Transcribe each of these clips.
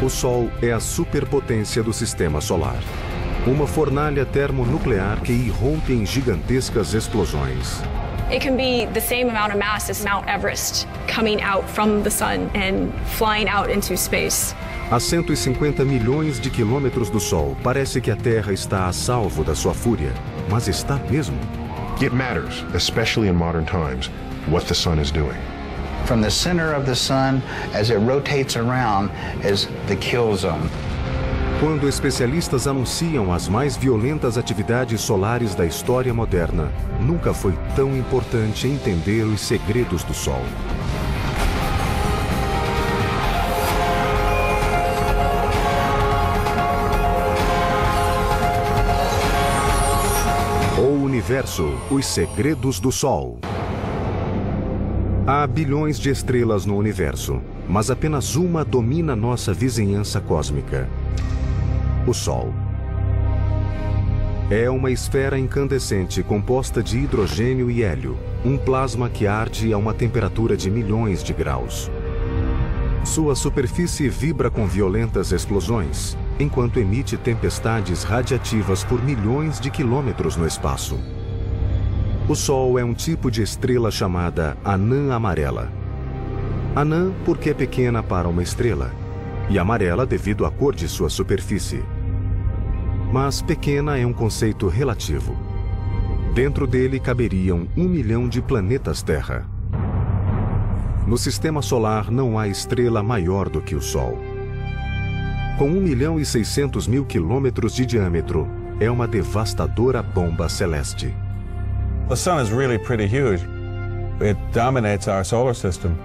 O Sol é a superpotência do sistema solar. Uma fornalha termonuclear que irrompe em gigantescas explosões. It can be the same amount of mass as Mount Everest coming out from the sun and flying out into space. A 150 milhões de quilômetros do Sol, parece que a Terra está a salvo da sua fúria. Mas está mesmo? It matters, especially in modern times, what the sun is doing. From the center of the sun, as it rotates around, is the kill zone. Quando especialistas anunciam as mais violentas atividades solares da história moderna, nunca foi tão importante entender os segredos do Sol. O Universo, os segredos do Sol. Há bilhões de estrelas no universo, mas apenas uma domina nossa vizinhança cósmica. O Sol. É uma esfera incandescente composta de hidrogênio e hélio, um plasma que arde a uma temperatura de milhões de graus. Sua superfície vibra com violentas explosões, enquanto emite tempestades radiativas por milhões de quilômetros no espaço. O Sol é um tipo de estrela chamada anã amarela. Anã porque é pequena para uma estrela, e amarela devido à cor de sua superfície. Mas pequena é um conceito relativo. Dentro dele caberiam 1 milhão de planetas Terra. No sistema solar não há estrela maior do que o Sol. Com 1.600.000 quilômetros de diâmetro, é uma devastadora bomba celeste. The sun is really pretty huge. It dominates our solar system.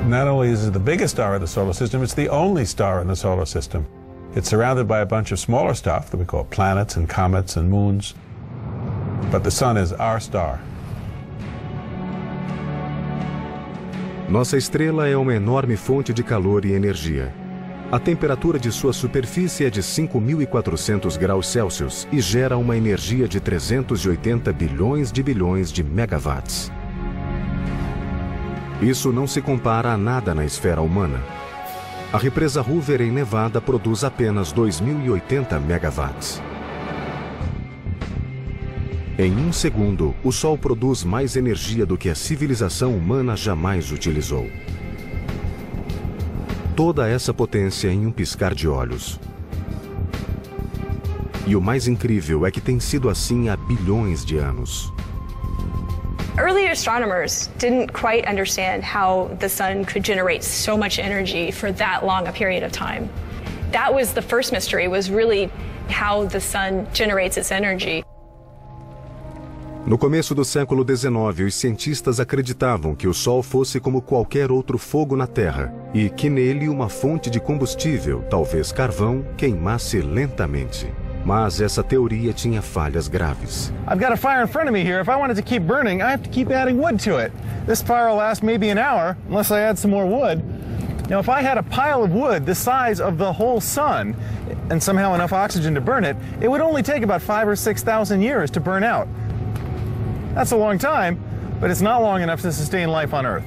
Not only is it the biggest star in the solar system, it's the only star in the solar system. It's surrounded by a bunch of smaller stuff that we call planets and comets and moons. But the sun is our star. Nossa estrela é uma enorme fonte de calor e energia. A temperatura de sua superfície é de 5.400 graus Celsius e gera uma energia de 380 bilhões de megawatts. Isso não se compara a nada na esfera humana. A represa Hoover em Nevada produz apenas 2.080 megawatts. Em um segundo, o Sol produz mais energia do que a civilização humana jamais utilizou. Toda essa potência em um piscar de olhos. E o mais incrível é que tem sido assim há bilhões de anos. Early astronomers didn't quite understand how the sun could generate so much energy for that long a period of time. That was the first mystery, was really how the sun generates its energy. No começo do século XIX, os cientistas acreditavam que o Sol fosse como qualquer outro fogo na Terra e que nele uma fonte de combustível, talvez carvão, queimasse lentamente. Mas essa teoria tinha falhas graves. I've got a fire in front of me here. If I want it to keep burning, I have to keep adding wood to it. This fire will last maybe an hour unless I add some more wood. Now, if I had a pile of wood the size of the whole sun and somehow enough oxygen to burn it, it would only take about 5,000 or 6,000 years to burn out. That's a long time, but it's not long enough to sustain life on Earth.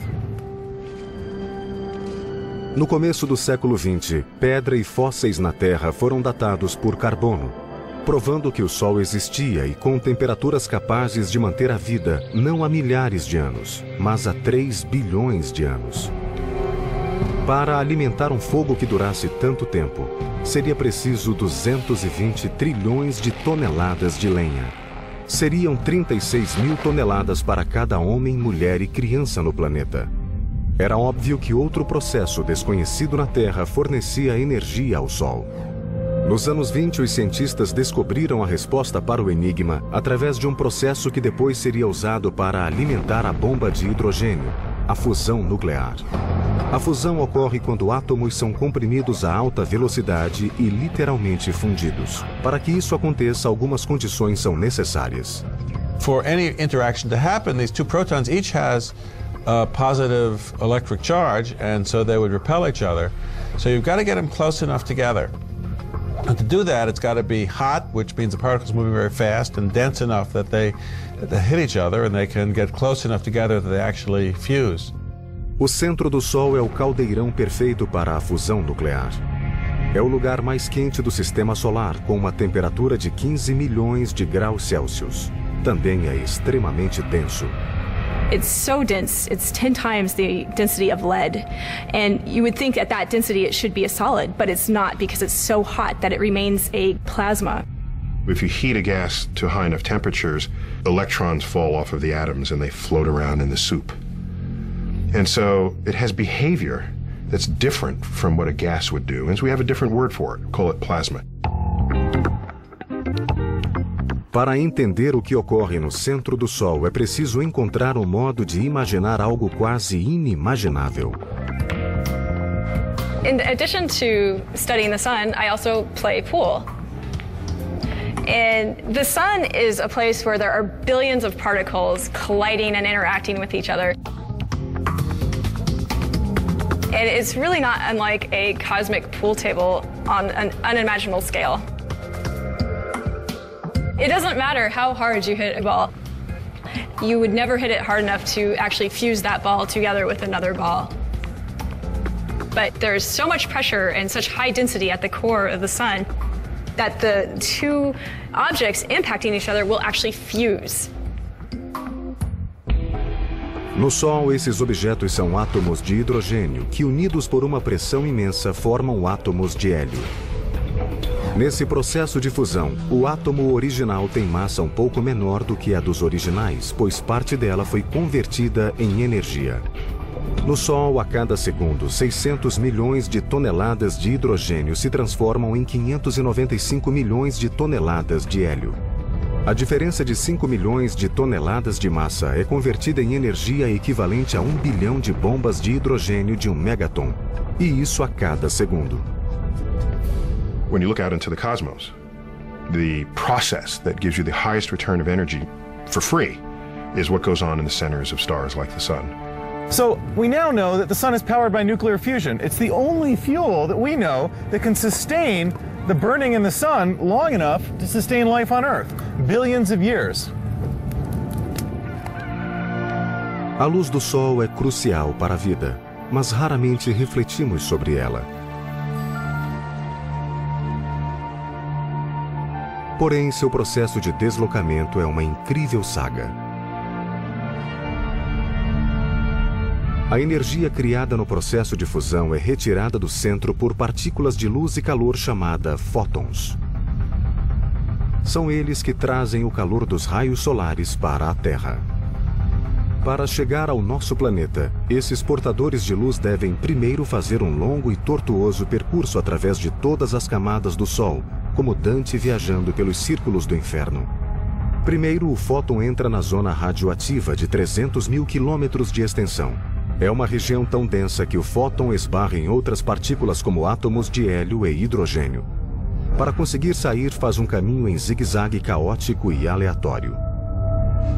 No começo do século XX, pedra e fósseis na Terra foram datados por carbono, provando que o Sol existia e com temperaturas capazes de manter a vida não há milhares de anos, mas há 3 bilhões de anos. Para alimentar um fogo que durasse tanto tempo, seria preciso 220 trilhões de toneladas de lenha. Seriam 36.000 toneladas para cada homem, mulher e criança no planeta. Era óbvio que outro processo desconhecido na Terra fornecia energia ao Sol. Nos anos 20, os cientistas descobriram a resposta para o enigma através de um processo que depois seria usado para alimentar a bomba de hidrogênio, a fusão nuclear. A fusão ocorre quando átomos são comprimidos a alta velocidade e literalmente fundidos. Para que isso aconteça, algumas condições são necessárias. For any interaction to happen, these two protons each has a positive electric charge, and so they would repel each other. So you've got to get them close enough together. And to do that, it's got to be hot, which means the particles moving very fast, and dense enough that they hit each other and they can get close enough together that they actually fuse. O centro do Sol é o caldeirão perfeito para a fusão nuclear. É o lugar mais quente do sistema solar, com uma temperatura de 15 milhões de graus Celsius. Também é extremamente denso. It's so dense, it's 10 times the density of lead. And you would think at that density it should be a solid, but it's not because it's so hot that it remains a plasma. If you heat a gas to high enough temperatures, electrons fall off of the atoms and they float around in the soup. And so it has behavior that's different from what a gas would do. And so we have a different word for it. We call it plasma. Para entender o que ocorre no centro do Sol, é preciso encontrar um modo de imaginar algo quase inimaginável. In addition to studying the sun, I also play pool. And the sun is a place where there are billions of particles colliding and interacting with each other. And it's really not unlike a cosmic pool table on an unimaginable scale. It doesn't matter how hard you hit a ball. You would never hit it hard enough to actually fuse that ball together with another ball. But there's so much pressure and such high density at the core of the sun that the two objects impacting each other will actually fuse. No Sol, esses objetos são átomos de hidrogênio que, unidos por uma pressão imensa, formam átomos de hélio. Nesse processo de fusão, o átomo original tem massa um pouco menor do que a dos originais, pois parte dela foi convertida em energia. No Sol, a cada segundo, 600 milhões de toneladas de hidrogênio se transformam em 595 milhões de toneladas de hélio. A diferença de 5 milhões de toneladas de massa é convertida em energia equivalente a 1 bilhão de bombas de hidrogênio de 1 megaton. E isso a cada segundo. When you look out into the cosmos, the process that gives you the highest return of energy for free is what goes on in the centers of stars like the sun. So we now know that the sun is powered by nuclear fusion. It's the only fuel that we know that can sustain the burning in the sun long enough to sustain life on Earth. Billions of years. A luz do Sol é crucial para a vida, mas raramente refletimos sobre ela. Porém, seu processo de deslocamento é uma incrível saga. A energia criada no processo de fusão é retirada do centro por partículas de luz e calor chamadas fótons. São eles que trazem o calor dos raios solares para a Terra. Para chegar ao nosso planeta, esses portadores de luz devem primeiro fazer um longo e tortuoso percurso através de todas as camadas do Sol, como Dante viajando pelos círculos do inferno. Primeiro, o fóton entra na zona radioativa de 300 mil quilômetros de extensão. É uma região tão densa que o fóton esbarra em outras partículas como átomos de hélio e hidrogênio. Para conseguir sair, faz um caminho em zigue-zague caótico e aleatório.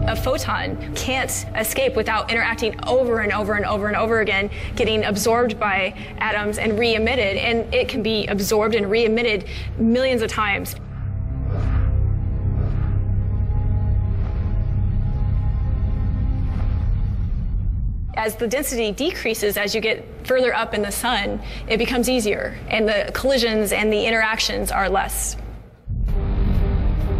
A photon can't escape without interacting over and over and over and over again, getting absorbed by atoms and re-emitted, and it can be absorbed and re-emitted millions of times. As the density decreases, as you get further up in the sun, it becomes easier, and the collisions and the interactions are less.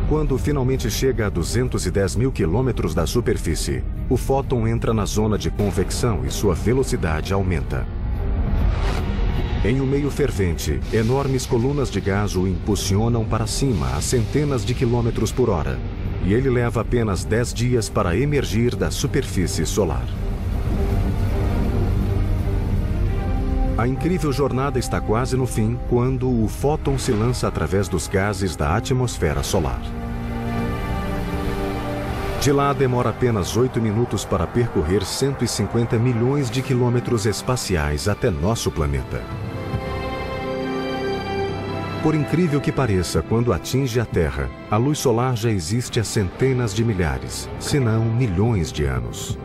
Quando finalmente chega a 210 mil quilômetros da superfície, o fóton entra na zona de convecção e sua velocidade aumenta. Em um meio fervente, enormes colunas de gás o impulsionam para cima a centenas de quilômetros por hora, e ele leva apenas 10 dias para emergir da superfície solar. A incrível jornada está quase no fim quando o fóton se lança através dos gases da atmosfera solar. De lá demora apenas 8 minutos para percorrer 150 milhões de quilômetros espaciais até nosso planeta. Por incrível que pareça, quando atinge a Terra, a luz solar já existe há centenas de milhares, se não milhões de anos.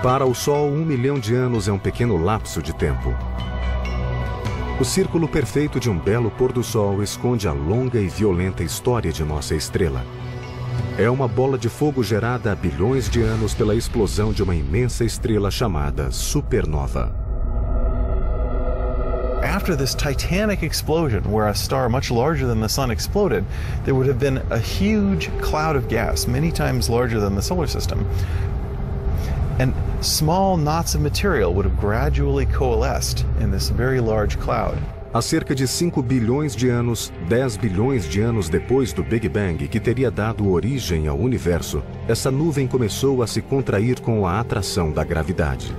Para o Sol, 1 milhão de anos é um pequeno lapso de tempo. O círculo perfeito de um belo pôr-do-sol esconde a longa e violenta história de nossa estrela. É uma bola de fogo gerada há bilhões de anos pela explosão de uma imensa estrela chamada supernova. After this titanic explosion, where a star much larger than the sun exploded, there would have been a huge cloud of gas, many times larger than the solar system. And small knots of material would have gradually coalesced in this very large cloud. Há cerca de 5 bilhões de anos, 10 bilhões de anos depois do Big Bang, que teria dado origem ao universo, essa nuvem começou a se contrair com a atração da gravidade.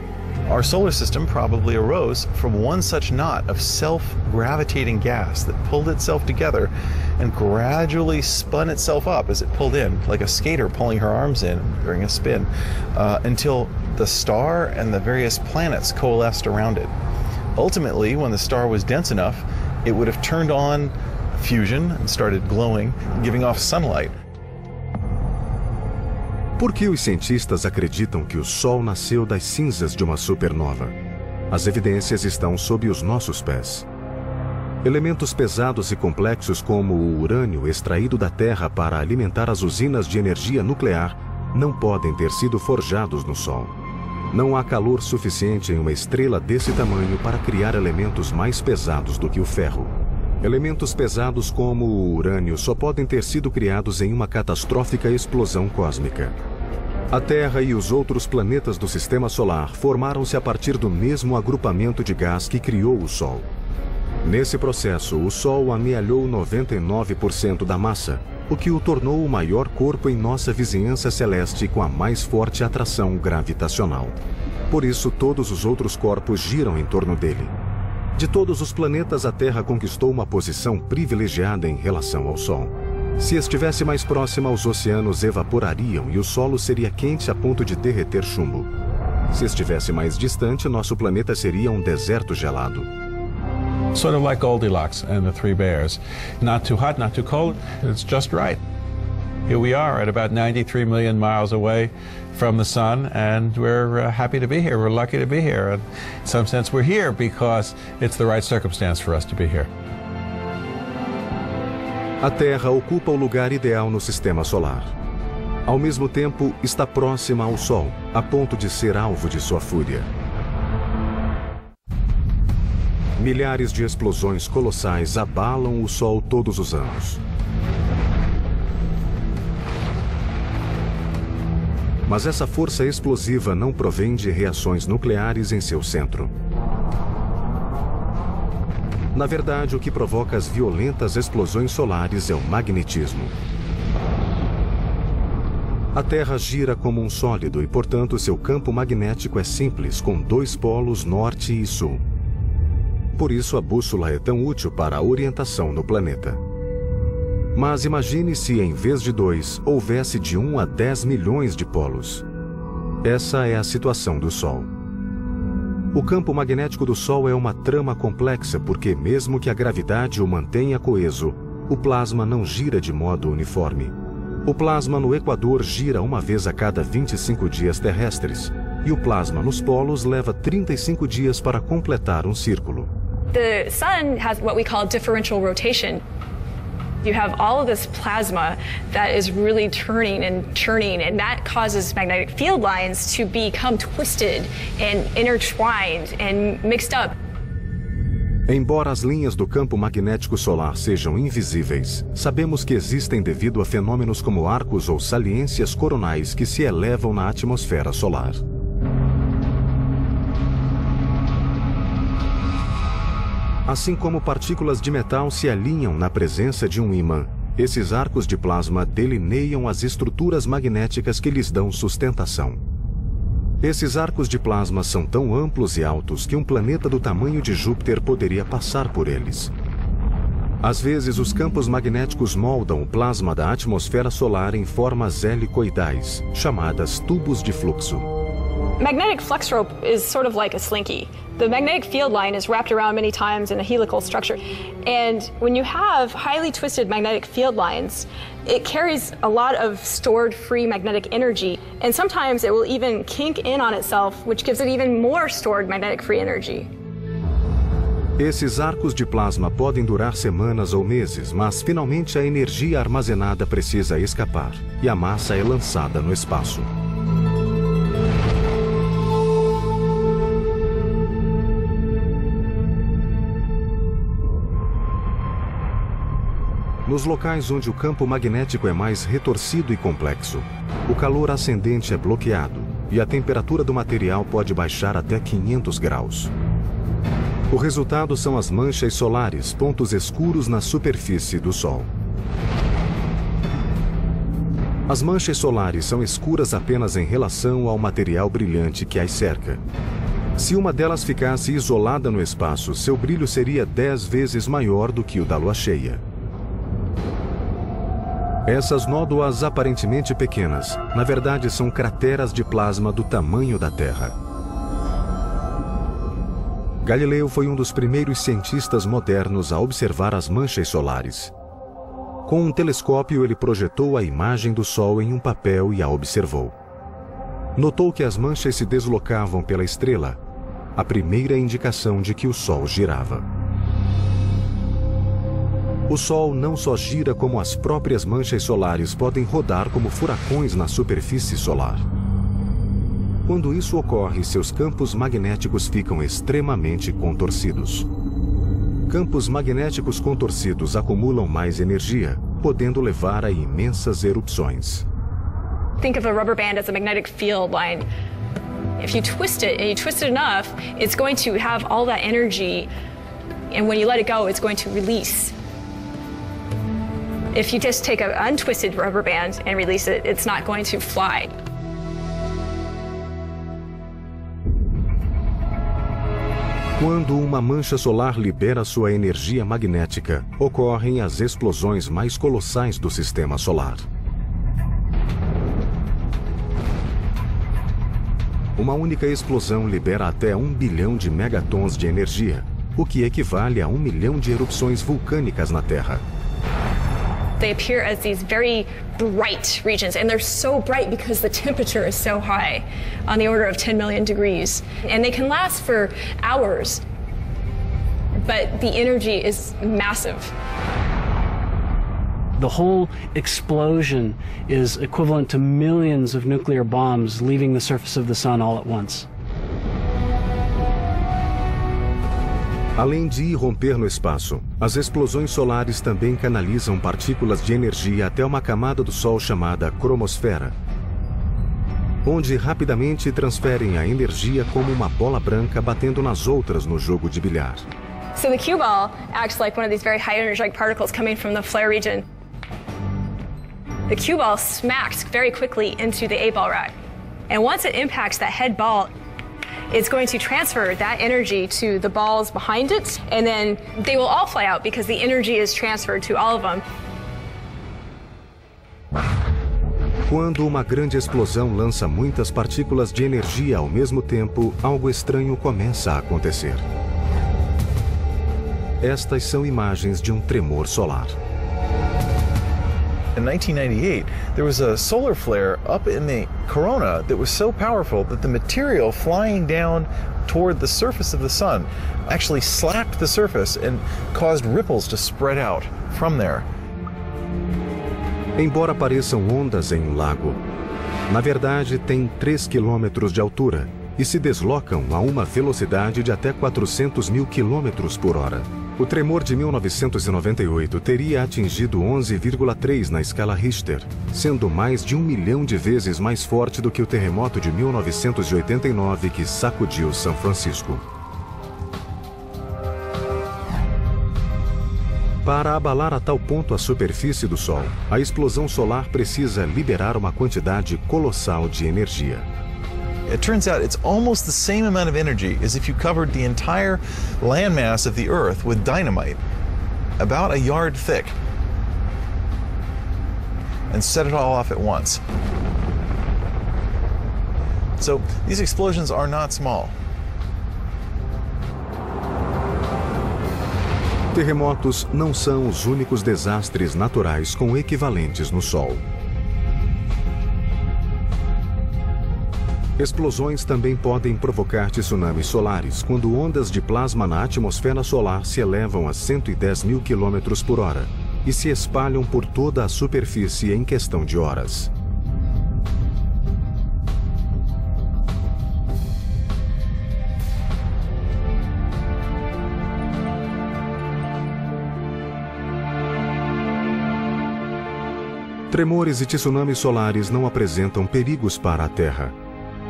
Our solar system probably arose from one such knot of self-gravitating gas that pulled itself together and gradually spun itself up as it pulled in, like a skater pulling her arms in during a spin, until the star and the various planets coalesced around it. Ultimately, when the star was dense enough, it would have turned on fusion and started glowing, giving off sunlight. Por que os cientistas acreditam que o Sol nasceu das cinzas de uma supernova? As evidências estão sob os nossos pés. Elementos pesados e complexos como o urânio extraído da Terra para alimentar as usinas de energia nuclear não podem ter sido forjados no Sol. Não há calor suficiente em uma estrela desse tamanho para criar elementos mais pesados do que o ferro. Elementos pesados como o urânio só podem ter sido criados em uma catastrófica explosão cósmica. A Terra e os outros planetas do Sistema Solar formaram-se a partir do mesmo agrupamento de gás que criou o Sol. Nesse processo, o Sol amealhou 99% da massa, o que o tornou o maior corpo em nossa vizinhança celeste com a mais forte atração gravitacional. Por isso, todos os outros corpos giram em torno dele. De todos os planetas, a Terra conquistou uma posição privilegiada em relação ao Sol. Se estivesse mais próxima, os oceanos evaporariam e o solo seria quente a ponto de derreter chumbo. Se estivesse mais distante, nosso planeta seria um deserto gelado. Sort of like Goldilocks and the Three Bears. Not too hot, not too cold, it's just right. Here we are at about 93 million miles away from the sun, and we're happy to be here. We're lucky to be here. And in some sense, we're here because it's the right circumstance for us to be here. A Terra ocupa o lugar ideal no Sistema Solar. Ao mesmo tempo, está próxima ao Sol, a ponto de ser alvo de sua fúria. Milhares de explosões colossais abalam o Sol todos os anos. Mas essa força explosiva não provém de reações nucleares em seu centro. Na verdade, o que provoca as violentas explosões solares é o magnetismo. A Terra gira como um sólido e, portanto, seu campo magnético é simples, com dois polos norte e sul. Por isso, a bússola é tão útil para a orientação no planeta. Mas imagine se, em vez de 2, houvesse de 1 a 10 milhões de polos. Essa é a situação do Sol. O campo magnético do Sol é uma trama complexa porque, mesmo que a gravidade o mantenha coeso, o plasma não gira de modo uniforme. O plasma no Equador gira uma vez a cada 25 dias terrestres, e o plasma nos polos leva 35 dias para completar um círculo. The sun has what we call differential rotation. You have all of this plasma that is really turning and churning, and that causes magnetic field lines to become twisted and intertwined and mixed up. Embora as linhas do campo magnético solar sejam invisíveis, sabemos que existem devido a fenômenos como arcos ou saliências coronais que se elevam na atmosfera solar. Assim como partículas de metal se alinham na presença de um ímã, esses arcos de plasma delineiam as estruturas magnéticas que lhes dão sustentação. Esses arcos de plasma são tão amplos e altos que um planeta do tamanho de Júpiter poderia passar por eles. Às vezes, os campos magnéticos moldam o plasma da atmosfera solar em formas helicoidais, chamadas tubos de fluxo. Magnetic flux rope is sort of like a slinky. The magnetic field line is wrapped around many times in a helical structure. And when you have highly twisted magnetic field lines, it carries a lot of stored free magnetic energy. And sometimes it will even kink in on itself, which gives it even more stored magnetic free energy. Esses arcos de plasma podem durar semanas ou meses, mas finalmente a energia armazenada precisa escapar e a massa é lançada no espaço. Nos locais onde o campo magnético é mais retorcido e complexo, o calor ascendente é bloqueado e a temperatura do material pode baixar até 500 graus. O resultado são as manchas solares, pontos escuros na superfície do Sol. As manchas solares são escuras apenas em relação ao material brilhante que as cerca. Se uma delas ficasse isolada no espaço, seu brilho seria 10 vezes maior do que o da Lua cheia. Essas nódoas aparentemente pequenas, na verdade são crateras de plasma do tamanho da Terra. Galileu foi um dos primeiros cientistas modernos a observar as manchas solares. Com um telescópio, ele projetou a imagem do Sol em um papel e a observou. Notou que as manchas se deslocavam pela estrela, a primeira indicação de que o Sol girava. O Sol não só gira, como as próprias manchas solares podem rodar como furacões na superfície solar. Quando isso ocorre, seus campos magnéticos ficam extremamente contorcidos. Campos magnéticos contorcidos acumulam mais energia, podendo levar a imensas erupções. Think of a rubber band as a magnetic field line. If you twist it, and you twist it enough, it's going to have all that energy, and when you let it go, it's going to release. If you just take an untwisted rubber band and release it, it's not going to fly. Quando uma mancha solar libera sua energia magnética, ocorrem as explosões mais colossais do sistema solar. Uma única explosão libera até 1 bilhão de megatons de energia, o que equivale a 1 milhão de erupções vulcânicas na Terra. They appear as these very bright regions, and they're so bright because the temperature is so high, on the order of 10 million degrees. And they can last for hours, but the energy is massive. The whole explosion is equivalent to millions of nuclear bombs leaving the surface of the sun all at once. Além de irromper no espaço, as explosões solares também canalizam partículas de energia até uma camada do Sol chamada cromosfera, onde rapidamente transferem a energia como uma bola branca batendo nas outras no jogo de bilhar. So the cue ball acts like one of these very high energetic particles coming from the flare region. The cue ball smacks very quickly into the 8-ball rack. And once it impacts that head ball, it's going to transfer that energy to the balls behind it, and then they will all fly out because the energy is transferred to all of them. Quando uma grande explosão lança muitas partículas de energia ao mesmo tempo, algo estranho começa a acontecer. Estas são imagens de um tremor solar. In 1998, there was a solar flare up in the corona that was so powerful that the material flying down toward the surface of the sun actually slapped the surface and caused ripples to spread out from there. Embora pareçam ondas em um lago, na verdade têm 3 quilômetros de altura e se deslocam a uma velocidade de até 400 mil quilômetros por hora. O tremor de 1998 teria atingido 11,3 na escala Richter, sendo mais de 1 milhão de vezes mais forte do que o terremoto de 1989 que sacudiu São Francisco. Para abalar a tal ponto a superfície do Sol, a explosão solar precisa liberar uma quantidade colossal de energia. It turns out it's almost the same amount of energy as if you covered the entire landmass of the Earth with dynamite, about a yard thick, and set it all off at once. So these explosions are not small. Terremotos não são os únicos desastres naturais com equivalentes no Sol. Explosões também podem provocar tsunamis solares quando ondas de plasma na atmosfera solar se elevam a 110 mil quilômetros por hora e se espalham por toda a superfície em questão de horas. Tremores e tsunamis solares não apresentam perigos para a Terra.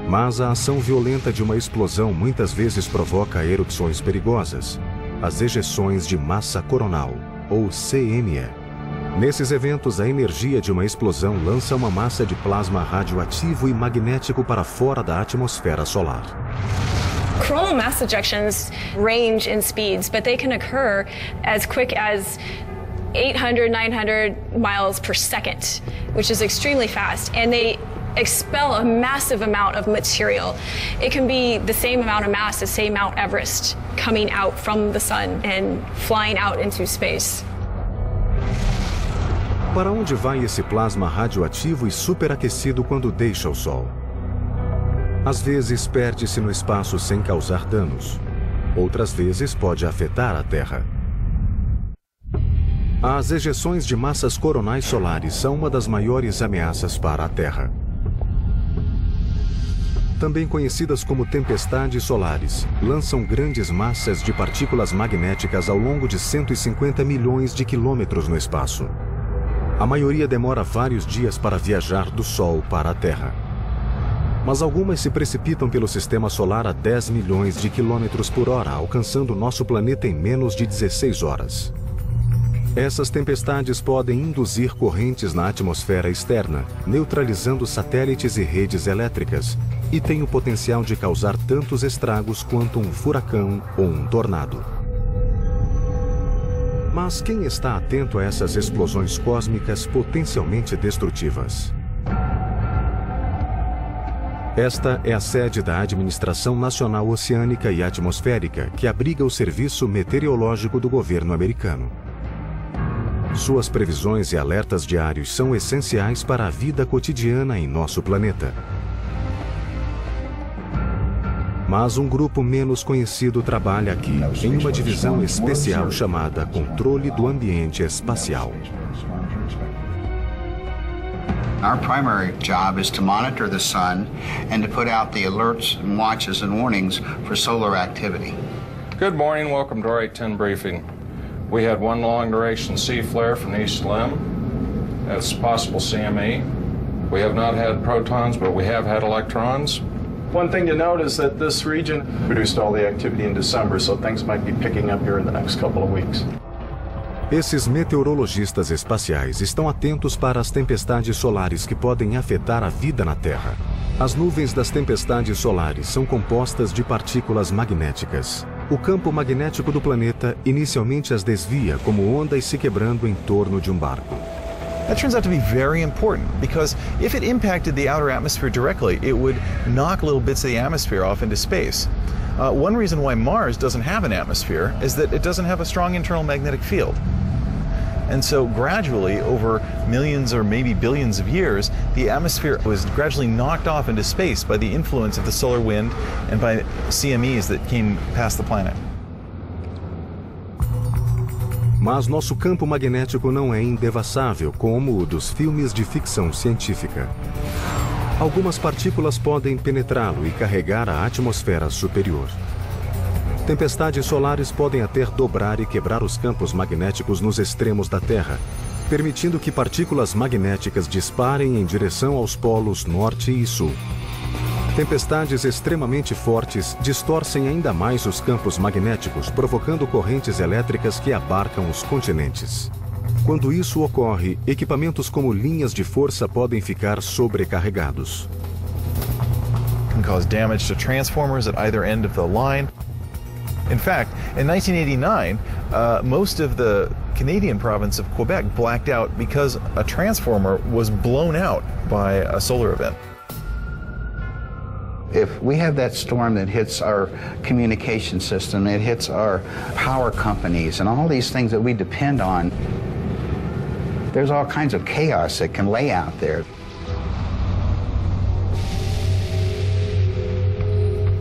Mas a ação violenta de uma explosão muitas vezes provoca erupções perigosas, as ejeções de massa coronal, ou CME. Nesses eventos, a energia de uma explosão lança uma massa de plasma radioativo e magnético para fora da atmosfera solar. Coronal mass ejections range in speeds, but they can occur as quick as 800, 900 miles per second, which is extremely fast, and they expel a massive amount of material. It can be the same amount of mass as, say, Mount Everest coming out from the sun and flying out into space. Para onde vai esse plasma radioativo e superaquecido quando deixa o Sol? Às vezes perde-se no espaço sem causar danos. Outras vezes pode afetar a Terra. As ejeções de massas coronais solares são uma das maiores ameaças para a Terra. Também conhecidas como tempestades solares, lançam grandes massas de partículas magnéticas ao longo de 150 milhões de quilômetros no espaço. A maioria demora vários dias para viajar do Sol para a Terra. Mas algumas se precipitam pelo sistema solar a 10 milhões de quilômetros por hora, alcançando nosso planeta em menos de 16 horas. Essas tempestades podem induzir correntes na atmosfera externa, neutralizando satélites e redes elétricas, e têm o potencial de causar tantos estragos quanto um furacão ou um tornado. Mas quem está atento a essas explosões cósmicas potencialmente destrutivas? Esta é a sede da Administração Nacional Oceânica e Atmosférica, que abriga o Serviço Meteorológico do governo americano. Suas previsões e alertas diários são essenciais para a vida cotidiana em nosso planeta. Mas um grupo menos conhecido trabalha aqui, em uma divisão especial chamada Controle do Ambiente Espacial. Our primary job is to monitor the sun and to put out the alerts and watches and warnings for solar activity. Good morning, welcome to our 810 briefing. We had one long-duration C flare from the east limb. That's possible CME. We have not had protons, but we have had electrons. One thing to note is that this region produced all the activity in December, so things might be picking up here in the next couple of weeks. Esses meteorologistas espaciais estão atentos para as tempestades solares que podem afetar a vida na Terra. As nuvens das tempestades solares são compostas de partículas magnéticas. O campo magnético do planeta inicialmente as desvia como ondas se quebrando em torno de um barco. That turns out to be very important because if it impacted the outer atmosphere directly, it would knock little bits of the atmosphere off into space. One reason why Mars doesn't have an atmosphere is that it doesn't have a strong internal magnetic field. And so gradually, over millions or maybe billions of years, the atmosphere was gradually knocked off into space by the influence of the solar wind and by CMEs that came past the planet. Mas nosso campo magnético não é indevassável como o dos filmes de ficção científica. Algumas partículas podem penetrá-lo e carregar a atmosfera superior. Tempestades solares podem até dobrar e quebrar os campos magnéticos nos extremos da Terra, permitindo que partículas magnéticas disparem em direção aos polos norte e sul. Tempestades extremamente fortes distorcem ainda mais os campos magnéticos, provocando correntes elétricas que abarcam os continentes. Quando isso ocorre, equipamentos como linhas de força podem ficar sobrecarregados. Can cause damage to transformers at either end of the line. In fact, in 1989, most of the Canadian province of Quebec blacked out because a transformer was blown out by a solar event. If we have that storm that hits our communication system, it hits our power companies and all these things that we depend on, there's all kinds of chaos that can lay out there.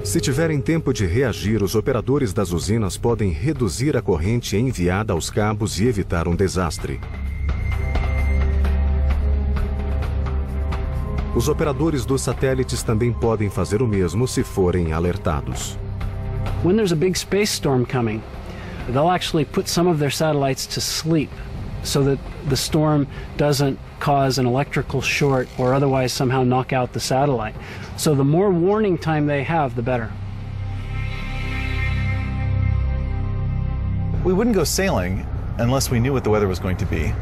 Se tiverem tempo de reagir, os operadores das usinas podem reduzir a corrente enviada aos cabos e evitar um desastre. Os operadores dos satélites também podem fazer o mesmo se forem alertados. When there's a big space storm coming, they'll actually put some of their satellites to sleep so that the storm doesn't cause an electrical short or otherwise somehow knock out the satellite. So the more warning time they have, the better. We wouldn't go sailing unless we knew what the weather was going to be.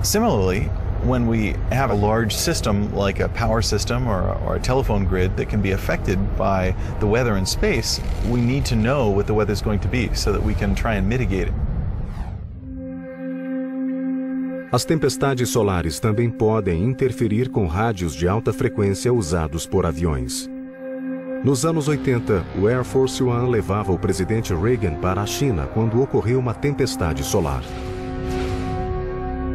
Similarly, when we have a large system like a power system or a telephone grid that can be affected by the weather in space, we need to know what the weather is going to be so that we can try and mitigate it. As tempestades solares também podem interferir com rádios de alta frequência usados por aviões. Nos anos 80, o Air Force One levava o presidente Reagan para a China quando ocorreu uma tempestade solar.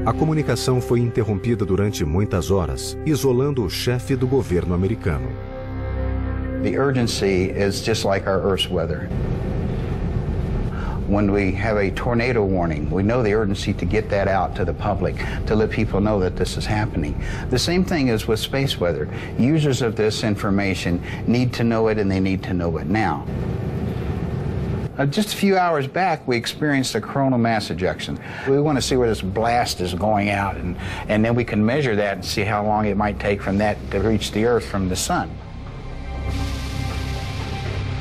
A comunicação foi interrompida durante muitas horas, isolando o chefe do governo americano. The urgency is just like our Earth's weather. When we have a tornado warning, we know the urgency to get that out to the public, to let people know that this is happening. The same thing is with space weather. Users of this information need to know it, and they need to know it now. Just a few hours back, we experienced a coronal mass ejection. We want to see where this blast is going out, and then we can measure that and see how long it might take from that to reach the Earth from the sun.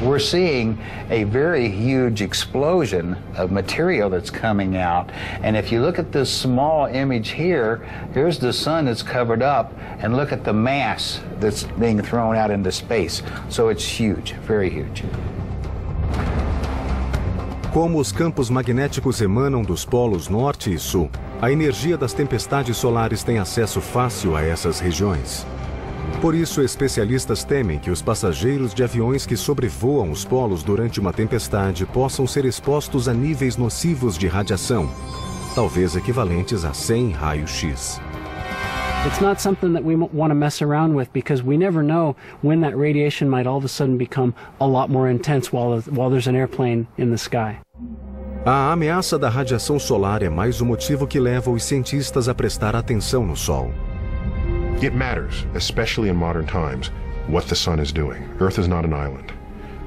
We're seeing a very huge explosion of material that's coming out. And if you look at this small image here, here's the sun that's covered up, and look at the mass that's being thrown out into space. So it's huge, very huge. Como os campos magnéticos emanam dos polos norte e sul, a energia das tempestades solares tem acesso fácil a essas regiões. Por isso, especialistas temem que os passageiros de aviões que sobrevoam os polos durante uma tempestade possam ser expostos a níveis nocivos de radiação, talvez equivalentes a 100 raios-x. It's not something that we want to mess around with because we never know when that radiation might all of a sudden become a lot more intense while there's an airplane in the sky. A ameaça da radiação solar é mais um motivo que leva os cientistas a prestar atenção no Sol. It matters, especially in modern times, what the sun is doing. Earth is not an island.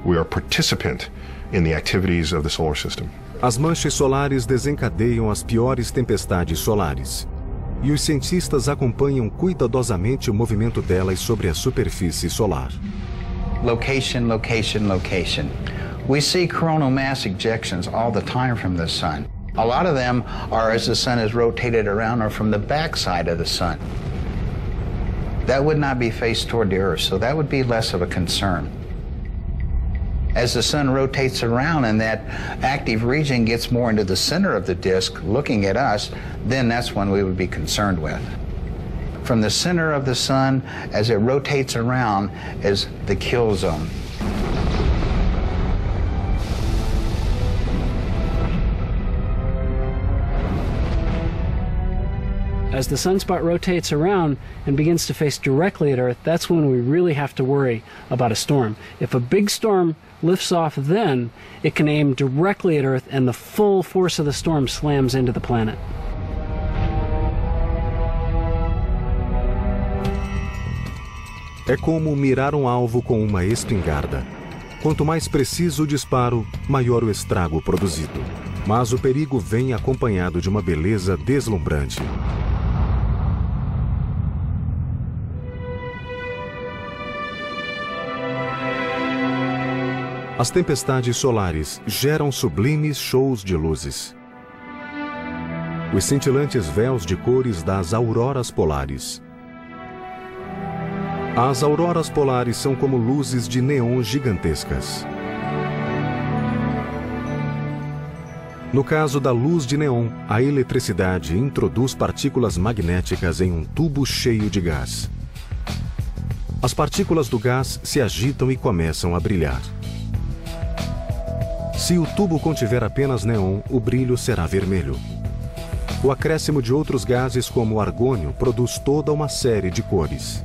We are a participant in the activities of the solar system. As manchas solares desencadeiam as piores tempestades solares. E os cientistas acompanham cuidadosamente o movimento delas sobre a superfície solar. Location, location, location. We see coronal mass ejections all the time from the sun. A lot of them are as the sun is rotated around or from the backside of the sun. That would not be faced toward the Earth, so that would be less of a concern. As the sun rotates around and that active region gets more into the center of the disk, looking at us, then that's when we would be concerned with. From the center of the sun, as it rotates around, is the kill zone. As the sunspot rotates around and begins to face directly at Earth, that's when we really have to worry about a storm. If a big storm lifts off then, it can aim directly at Earth and the full force of the storm slams into the planet. É como mirar um alvo com uma espingarda. Quanto mais preciso o disparo, maior o estrago produzido. Mas o perigo vem acompanhado de uma beleza deslumbrante. As tempestades solares geram sublimes shows de luzes. Os cintilantes véus de cores das auroras polares. As auroras polares são como luzes de neon gigantescas. No caso da luz de neon, a eletricidade introduz partículas magnéticas em um tubo cheio de gás. As partículas do gás se agitam e começam a brilhar. Se o tubo contiver apenas neon, o brilho será vermelho. O acréscimo de outros gases, como o argônio, produz toda uma série de cores.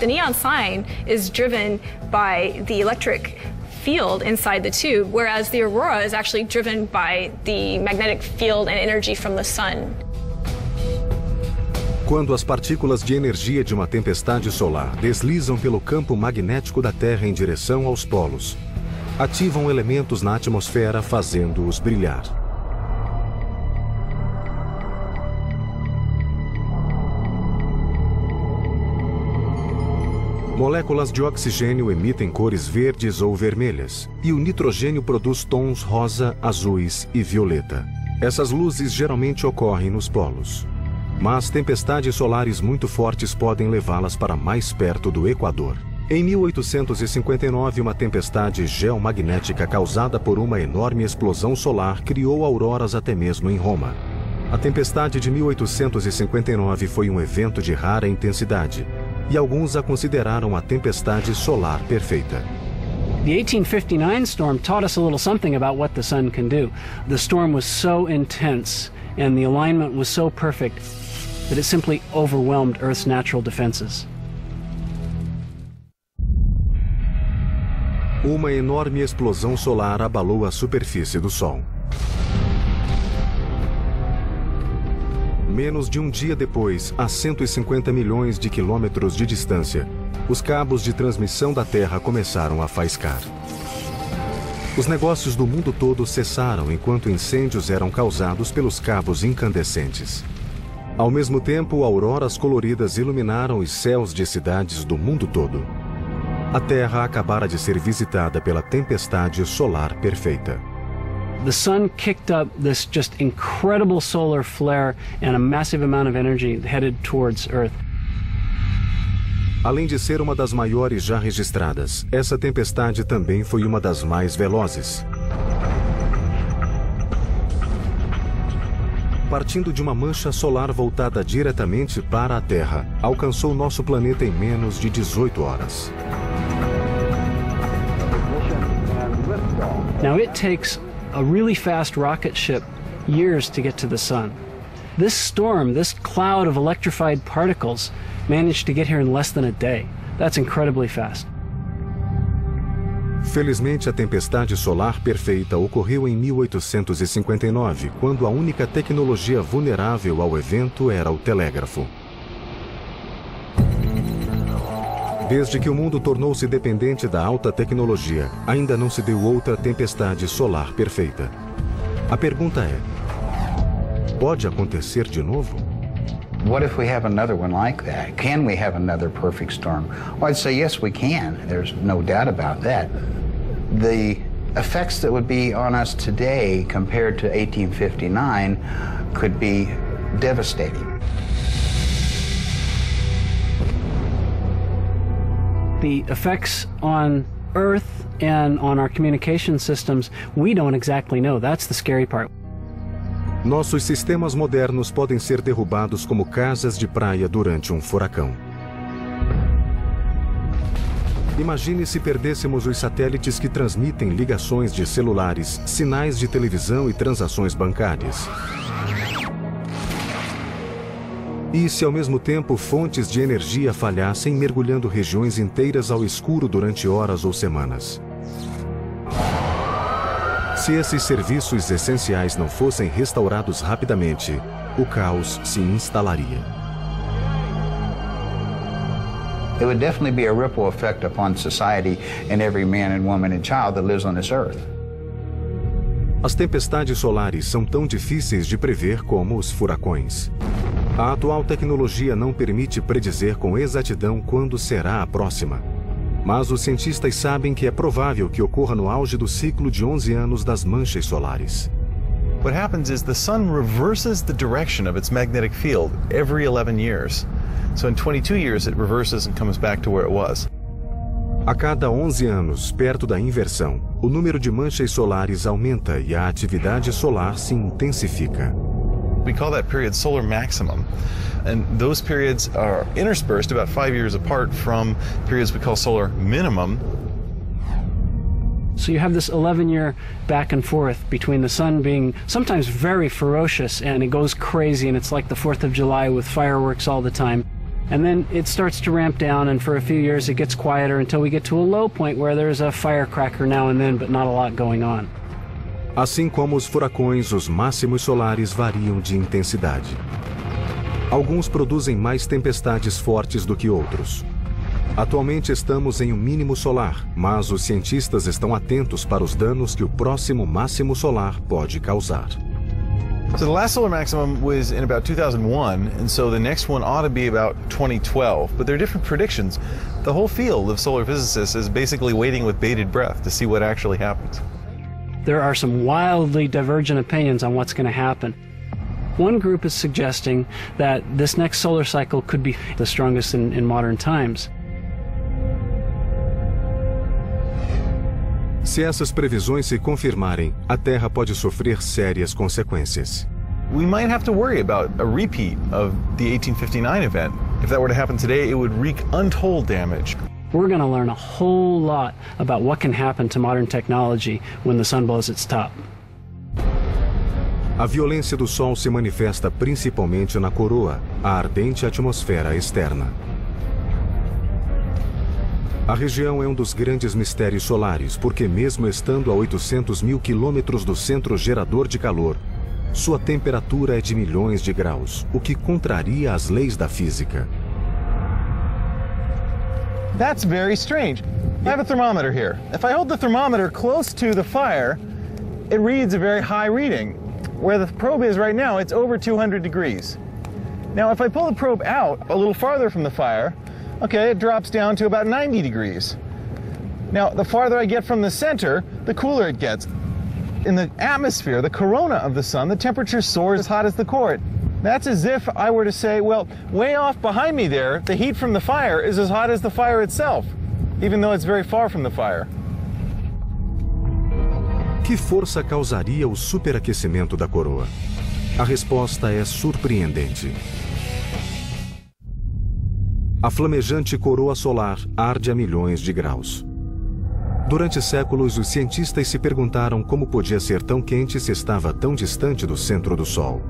The neon sign is driven by the electric field inside the tube, whereas the aurora is actually driven by the magnetic field and energy from the sun. Quando as partículas de energia de uma tempestade solar deslizam pelo campo magnético da Terra em direção aos polos, ativam elementos na atmosfera, fazendo-os brilhar. Moléculas de oxigênio emitem cores verdes ou vermelhas, e o nitrogênio produz tons rosa, azuis e violeta. Essas luzes geralmente ocorrem nos polos. Mas tempestades solares muito fortes podem levá-las para mais perto do Equador. Em 1859, uma tempestade geomagnética causada por uma enorme explosão solar criou auroras até mesmo em Roma. A tempestade de 1859 foi um evento de rara intensidade, e alguns a consideraram a tempestade solar perfeita. The 1859 storm taught us a little something about what the sun can do. The storm was so intense and the alignment was so perfect that it simply overwhelmed Earth's natural defenses. Uma enorme explosão solar abalou a superfície do Sol. Menos de um dia depois, a 150 milhões de quilômetros de distância, os cabos de transmissão da Terra começaram a faiscar. Os negócios do mundo todo cessaram enquanto incêndios eram causados pelos cabos incandescentes. Ao mesmo tempo, auroras coloridas iluminaram os céus de cidades do mundo todo. A Terra acabara de ser visitada pela tempestade solar perfeita. The sun kicked up this just incredible solar flare and a massive amount of energy headed towards Earth. Além de ser uma das maiores já registradas, essa tempestade também foi uma das mais velozes. Partindo de uma mancha solar voltada diretamente para a Terra, alcançou nosso planeta em menos de 18 horas. Now it takes a really fast rocket ship years to get to the sun. This storm, this cloud of electrified particles, managed to get here in less than a day. That's incredibly fast. Felizmente, a tempestade solar perfeita ocorreu em 1859, quando a única tecnologia vulnerável ao evento era o telégrafo. Desde que o mundo tornou-se dependente da alta tecnologia, ainda não se deu outra tempestade solar perfeita. A pergunta é: pode acontecer de novo? What if we have another one like that? Can we have another perfect storm? Well, I'd say yes, we can. There's no doubt about that. The effects that would be on us today compared to 1859 could be devastating. The effects on Earth and on our communication systems, we don't exactly know. That's the scary part. Nossos sistemas modernos podem ser derrubados como casas de praia durante um furacão. Imagine se perdêssemos os satélites que transmitem ligações de celulares, sinais de televisão e transações bancárias. E se ao mesmo tempo fontes de energia falhassem, mergulhando regiões inteiras ao escuro durante horas ou semanas? Se esses serviços essenciais não fossem restaurados rapidamente, o caos se instalaria. It would definitely be a ripple effect upon society and every man and woman and child that lives on this earth. As tempestades solares são tão difíceis de prever como os furacões. A atual tecnologia não permite predizer com exatidão quando será a próxima. Mas os cientistas sabem que é provável que ocorra no auge do ciclo de 11 anos das manchas solares. What happens is the sun reverses the direction of its magnetic field every 11 years. So in 22 years it reverses and comes back to where it was. A cada 11 anos, perto da inversão, o número de manchas solares aumenta e a atividade solar se intensifica. We call that period solar maximum. And those periods are interspersed about 5 years apart from periods we call solar minimum. So you have this 11-year back and forth between the sun being sometimes very ferocious and it goes crazy and it's like the 4th of July with fireworks all the time. And then it starts to ramp down, and for a few years it gets quieter until we get to a low point where there's a firecracker now and then, but not a lot going on. Assim como os furacões, os máximos solares variam de intensidade. Alguns produzem mais tempestades fortes do que outros. Atualmente estamos em um mínimo solar, mas os cientistas estão atentos para os danos que o próximo máximo solar pode causar. So the last solar maximum was in about 2001, and so the next one ought to be about 2012. But there are different predictions. The whole field of solar physicists is basically waiting with bated breath to see what actually happens. There are some wildly divergent opinions on what's going to happen. One group is suggesting that this next solar cycle could be the strongest in modern times. Se essas previsões se confirmarem, a Terra pode sofrer sérias consequências. We might have to worry about a repeat of the 1859 event. If that were to happen today, it would wreak untold damage. We're going to learn a whole lot about what can happen to modern technology when the sun blows its top. A violência do Sol se manifesta principalmente na coroa, a ardente atmosfera externa. A região é um dos grandes mistérios solares, porque mesmo estando a 800 mil quilômetros do centro gerador de calor, sua temperatura é de milhões de graus, o que contraria as leis da física. That's very strange. I have a thermometer here. If I hold the thermometer close to the fire, it reads a very high reading. Where the probe is right now, it's over 200 degrees. Now, if I pull the probe out a little farther from the fire, okay, it drops down to about 90 degrees. Now, the farther I get from the center, the cooler it gets. In the atmosphere, the corona of the sun, the temperature soars as hot as the core. That's as if I were to say, well, way off behind me there, the heat from the fire is as hot as the fire itself, even though it's very far from the fire. Que força causaria o superaquecimento da coroa? A resposta é surpreendente. A flamejante coroa solar arde a milhões de graus. Durante séculos, os cientistas se perguntaram como podia ser tão quente se estava tão distante do centro do Sol.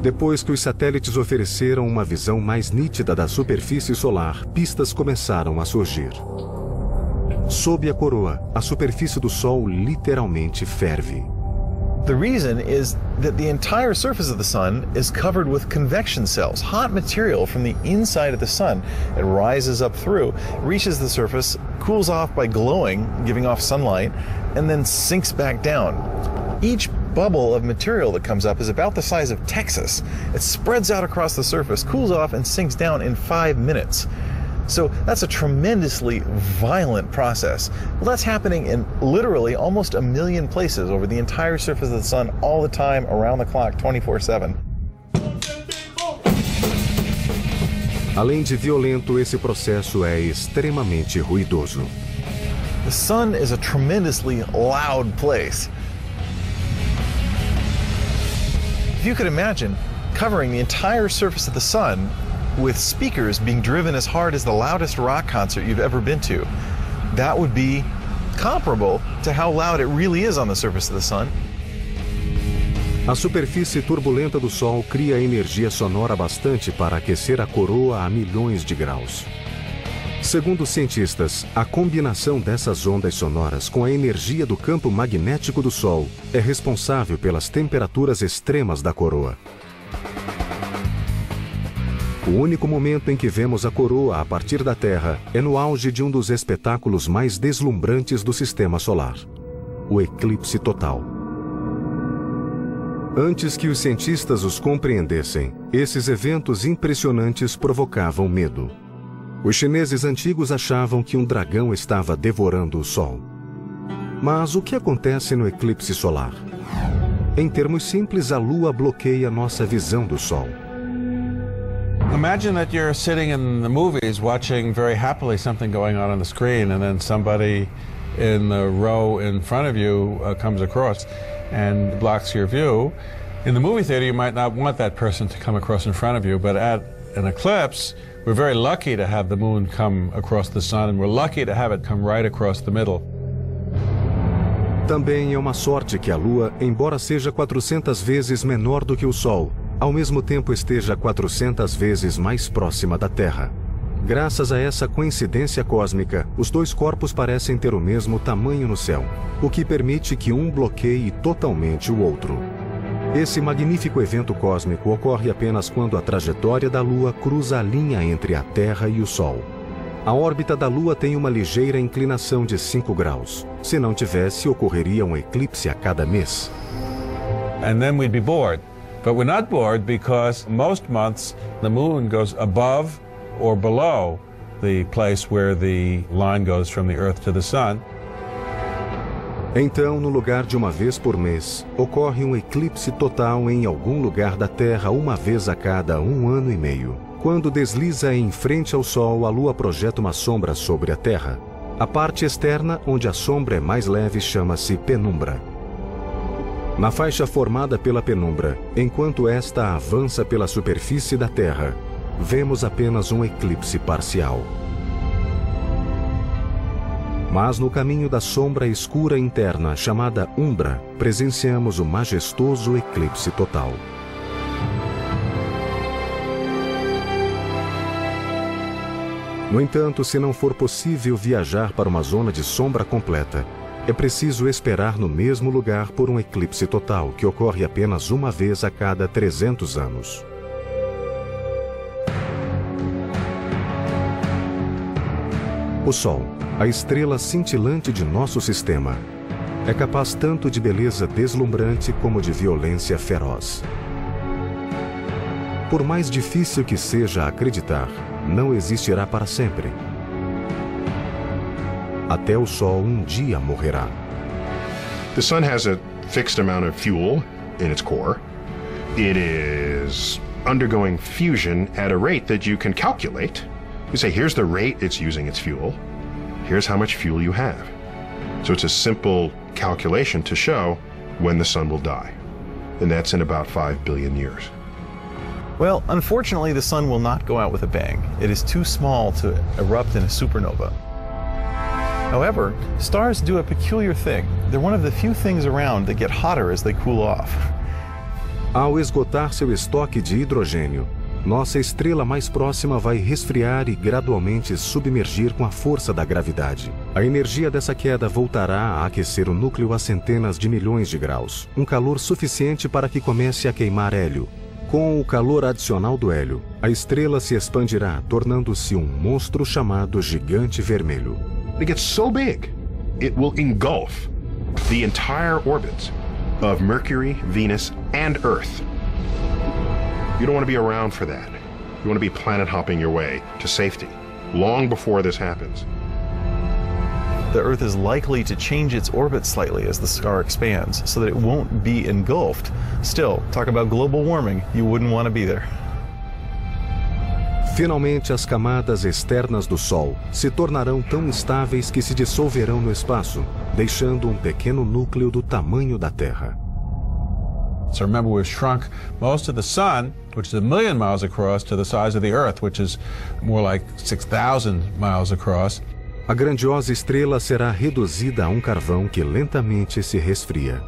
Depois que os satélites ofereceram uma visão mais nítida da superfície solar, pistas começaram a surgir. Sob a coroa, a superfície do Sol literalmente ferve. The reason is that the entire surface of the sun is covered with convection cells, hot material from the inside of the sun. It rises up through, reaches the surface, cools off by glowing, giving off sunlight, and then sinks back down. Each bubble of material that comes up is about the size of Texas. It spreads out across the surface, cools off, and sinks down in 5 minutes. So that's a tremendously violent process. Well, that's happening in literally almost 1 million places over the entire surface of the sun all the time, around the clock, 24/7. Além de violento, esse processo é extremamente ruidoso. The sun is a tremendously loud place. If you could imagine covering the entire surface of the sun with speakers being driven as hard as the loudest rock concert you've ever been to, that would be comparable to how loud it really is on the surface of the sun. A superfície turbulenta do Sol cria energia sonora bastante para aquecer a coroa a milhões de graus. Segundo os cientistas, a combinação dessas ondas sonoras com a energia do campo magnético do Sol é responsável pelas temperaturas extremas da coroa. O único momento em que vemos a coroa a partir da Terra é no auge de um dos espetáculos mais deslumbrantes do sistema solar, o eclipse total. Antes que os cientistas os compreendessem, esses eventos impressionantes provocavam medo. Os chineses antigos achavam que um dragão estava devorando o Sol. Mas o que acontece no eclipse solar? Em termos simples, a Lua bloqueia nossa visão do Sol. Imagine that you're sitting in the movies watching very happily something going on the screen, and then somebody in the row in front of you comes across and blocks your view. In the movie theater, you might not want that person to come across in front of you, but at an eclipse, we're very lucky to have the moon come across the sun, and we're lucky to have it come right across the middle. Também é uma sorte que a Lua, embora seja 400 vezes menor do que o Sol, ao mesmo tempo esteja 400 vezes mais próxima da Terra. Graças a essa coincidência cósmica, os dois corpos parecem ter o mesmo tamanho no céu, o que permite que um bloqueie totalmente o outro. Esse magnífico evento cósmico ocorre apenas quando a trajetória da Lua cruza a linha entre a Terra e o Sol. A órbita da Lua tem uma ligeira inclinação de 5 graus. Se não tivesse, ocorreria um eclipse a cada mês. And then we'd be bored. But we're not bored because most months the moon goes above or below the place where the line goes from the Earth to the Sun. Então, no lugar de uma vez por mês, ocorre um eclipse total em algum lugar da Terra uma vez a cada 1 ano e meio. Quando desliza em frente ao Sol, a Lua projeta uma sombra sobre a Terra. A parte externa, onde a sombra é mais leve, chama-se penumbra. Na faixa formada pela penumbra, enquanto esta avança pela superfície da Terra, vemos apenas um eclipse parcial. Mas no caminho da sombra escura interna, chamada umbra, presenciamos o majestoso eclipse total. No entanto, se não for possível viajar para uma zona de sombra completa, é preciso esperar no mesmo lugar por um eclipse total, que ocorre apenas uma vez a cada 300 anos. O Sol, a estrela cintilante de nosso sistema, é capaz tanto de beleza deslumbrante como de violência feroz. Por mais difícil que seja acreditar, não existirá para sempre. Até o Sol um dia morrerá. The sun has a fixed amount of fuel in its core. It is undergoing fusion at a rate that you can calculate. You say, here's the rate it's using its fuel. Here's how much fuel you have. So it's a simple calculation to show when the sun will die. And that's in about 5 billion years. Well, unfortunately, the sun will not go out with a bang. It is too small to erupt in a supernova. However, stars do a peculiar thing. They're one of the few things around that get hotter as they cool off. Ao esgotar seu estoque de hidrogênio, nossa estrela mais próxima vai resfriar e gradualmente submergir com a força da gravidade. A energia dessa queda voltará a aquecer o núcleo a centenas de milhões de graus, um calor suficiente para que comece a queimar hélio. Com o calor adicional do hélio, a estrela se expandirá, tornando-se um monstro chamado Gigante Vermelho. It gets so big, it will engulf the entire orbits of Mercury, Venus, and Earth. You don't want to be around for that. You want to be planet hopping your way to safety long before this happens. The Earth is likely to change its orbit slightly as the star expands so that it won't be engulfed. Still, talk about global warming, you wouldn't want to be there. Finalmente, as camadas externas do Sol se tornarão tão estáveis que se dissolverão no espaço, deixando um pequeno núcleo do tamanho da Terra. So remember, we've shrunk most of the sun, which is 1 million miles across, to the size of the Earth, which is more like 6,000 miles across. A grandiosa estrela será reduzida a um carvão que lentamente se resfria.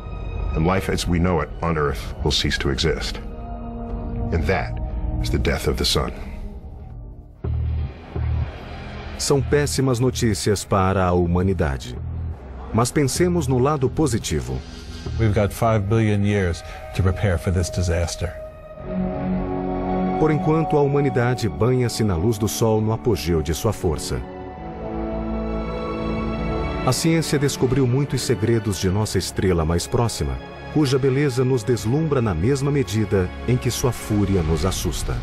And life as we know it on Earth will cease to exist. And that is the death of the sun. São péssimas notícias para a humanidade. Mas pensemos no lado positivo. We've got 5 billion years to prepare for this disaster. Por enquanto, a humanidade banha-se na luz do Sol no apogeu de sua força. A ciência descobriu muitos segredos de nossa estrela mais próxima, cuja beleza nos deslumbra na mesma medida em que sua fúria nos assusta.